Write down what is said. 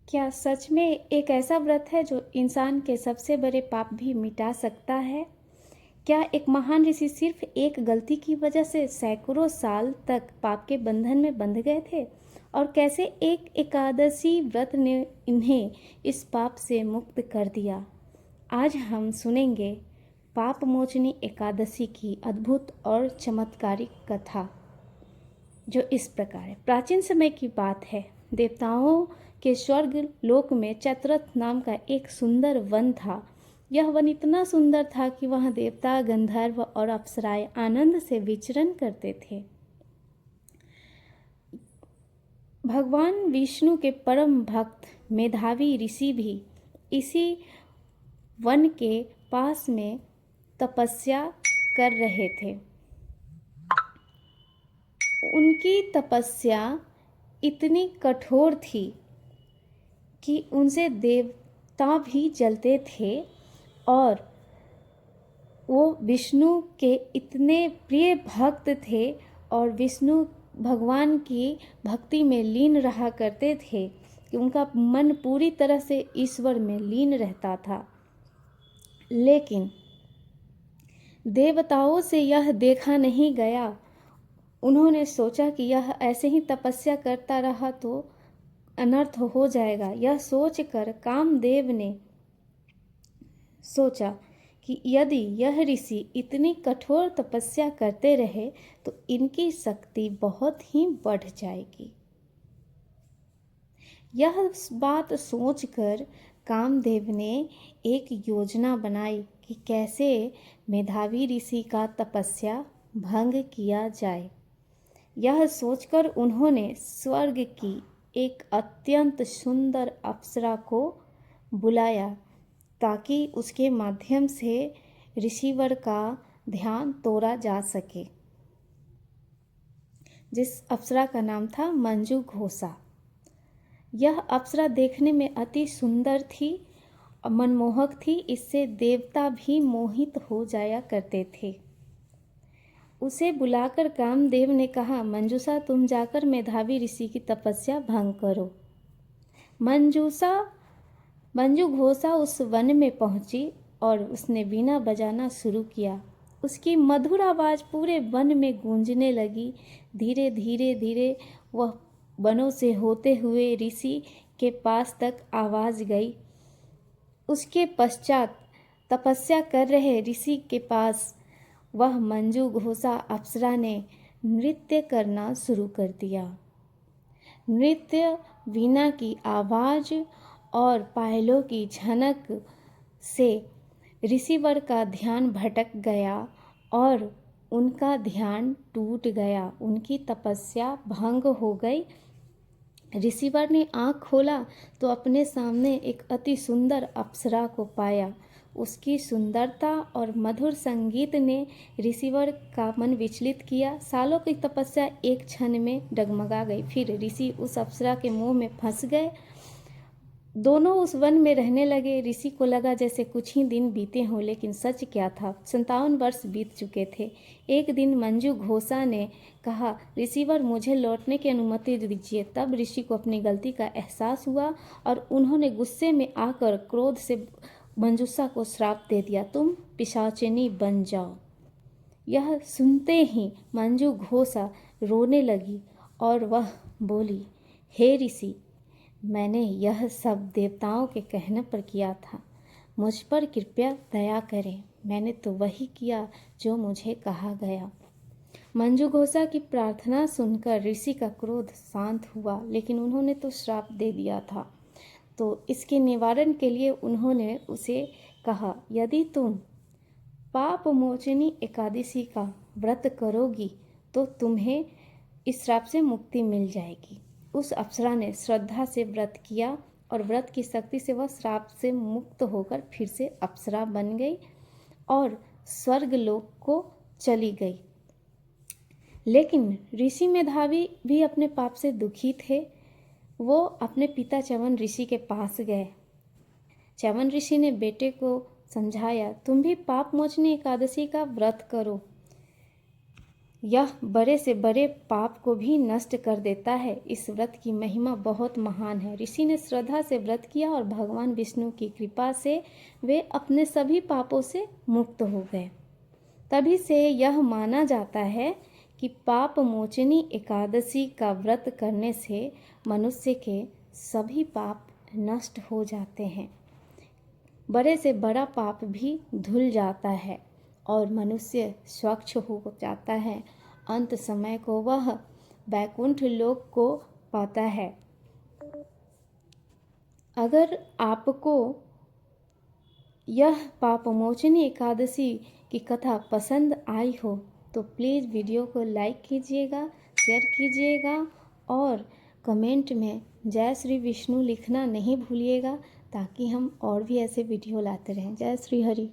क्या सच में एक ऐसा व्रत है जो इंसान के सबसे बड़े पाप भी मिटा सकता है? क्या एक महान ऋषि सिर्फ एक गलती की वजह से सैकड़ों साल तक पाप के बंधन में बंध गए थे? और कैसे एक एकादशी व्रत ने इन्हें इस पाप से मुक्त कर दिया? आज हम सुनेंगे पाप मोचनी एकादशी की अद्भुत और चमत्कारिक कथा, जो इस प्रकार है। प्राचीन समय की बात है। देवताओं के स्वर्ग लोक में चैत्रथ नाम का एक सुंदर वन था। यह वन इतना सुंदर था कि वहाँ देवता, गंधर्व और अप्सराएं आनंद से विचरण करते थे। भगवान विष्णु के परम भक्त मेधावी ऋषि भी इसी वन के पास में तपस्या कर रहे थे। उनकी तपस्या इतनी कठोर थी कि उनसे देवता भी जलते थे और वो विष्णु के इतने प्रिय भक्त थे और विष्णु भगवान की भक्ति में लीन रहा करते थे कि उनका मन पूरी तरह से ईश्वर में लीन रहता था। लेकिन देवताओं से यह देखा नहीं गया। उन्होंने सोचा कि यह ऐसे ही तपस्या करता रहा तो अनर्थ हो जाएगा। यह सोचकर कामदेव ने सोचा कि यदि यह ऋषि इतनी कठोर तपस्या करते रहे तो इनकी शक्ति बहुत ही बढ़ जाएगी। यह बात सोचकर कामदेव ने एक योजना बनाई कि कैसे मेधावी ऋषि का तपस्या भंग किया जाए। यह सोचकर उन्होंने स्वर्ग की एक अत्यंत सुंदर अप्सरा को बुलाया ताकि उसके माध्यम से ऋषिवर का ध्यान तोड़ा जा सके, जिस अप्सरा का नाम था मंजू घोषा। यह अप्सरा देखने में अति सुंदर थी और मनमोहक थी। इससे देवता भी मोहित हो जाया करते थे। उसे बुलाकर कामदेव ने कहा, मंजूषा तुम जाकर मेधावी ऋषि की तपस्या भंग करो। मंजू घोषा उस वन में पहुंची और उसने वीणा बजाना शुरू किया। उसकी मधुर आवाज़ पूरे वन में गूंजने लगी। धीरे धीरे धीरे वह वनों से होते हुए ऋषि के पास तक आवाज़ गई। उसके पश्चात तपस्या कर रहे ऋषि के पास वह मंजू घोषा अप्सरा ने नृत्य करना शुरू कर दिया। नृत्य, वीणा की आवाज़ और पायलों की झनक से ऋषिवर का ध्यान भटक गया और उनका ध्यान टूट गया। उनकी तपस्या भंग हो गई। ऋषिवर ने आँख खोला तो अपने सामने एक अति सुंदर अप्सरा को पाया। उसकी सुंदरता और मधुर संगीत ने ऋषिवर का मन विचलित किया। सालों की तपस्या एक क्षण में डगमगा गई। फिर ऋषि उस अप्सरा के मोह में फंस गए। दोनों उस वन में रहने लगे। ऋषि को लगा जैसे कुछ ही दिन बीते हों, लेकिन सच क्या था, 57 वर्ष बीत चुके थे। एक दिन मंजू घोषा ने कहा, ऋषिवर मुझे लौटने की अनुमति दीजिए। तब ऋषि को अपनी गलती का एहसास हुआ और उन्होंने गुस्से में आकर क्रोध से मंजूषा को श्राप दे दिया, तुम पिशाचिनी बन जाओ। यह सुनते ही मंजू घोषा रोने लगी और वह बोली, हे ऋषि, मैंने यह सब देवताओं के कहने पर किया था। मुझ पर कृपया दया करें। मैंने तो वही किया जो मुझे कहा गया। मंजू घोषा की प्रार्थना सुनकर ऋषि का क्रोध शांत हुआ, लेकिन उन्होंने तो श्राप दे दिया था। तो इसके निवारण के लिए उन्होंने उसे कहा, यदि तुम पाप मोचनी एकादशी का व्रत करोगी तो तुम्हें इस श्राप से मुक्ति मिल जाएगी। उस अप्सरा ने श्रद्धा से व्रत किया और व्रत की शक्ति से वह श्राप से मुक्त होकर फिर से अप्सरा बन गई और स्वर्ग लोक को चली गई। लेकिन ऋषि मेधावी भी अपने पाप से दुखी थे। वो अपने पिता च्यवन ऋषि के पास गए। च्यवन ऋषि ने बेटे को समझाया, तुम भी पाप मोचनी एकादशी का व्रत करो। यह बड़े से बड़े पाप को भी नष्ट कर देता है। इस व्रत की महिमा बहुत महान है। ऋषि ने श्रद्धा से व्रत किया और भगवान विष्णु की कृपा से वे अपने सभी पापों से मुक्त हो गए। तभी से यह माना जाता है कि पाप मोचनी एकादशी का व्रत करने से मनुष्य के सभी पाप नष्ट हो जाते हैं। बड़े से बड़ा पाप भी धुल जाता है और मनुष्य स्वच्छ हो जाता है। अंत समय को वह वैकुंठ लोक को पाता है। अगर आपको यह पापमोचनी एकादशी की कथा पसंद आई हो तो प्लीज़ वीडियो को लाइक कीजिएगा, शेयर कीजिएगा और कमेंट में जय श्री विष्णु लिखना नहीं भूलिएगा, ताकि हम और भी ऐसे वीडियो लाते रहें। जय श्री हरि।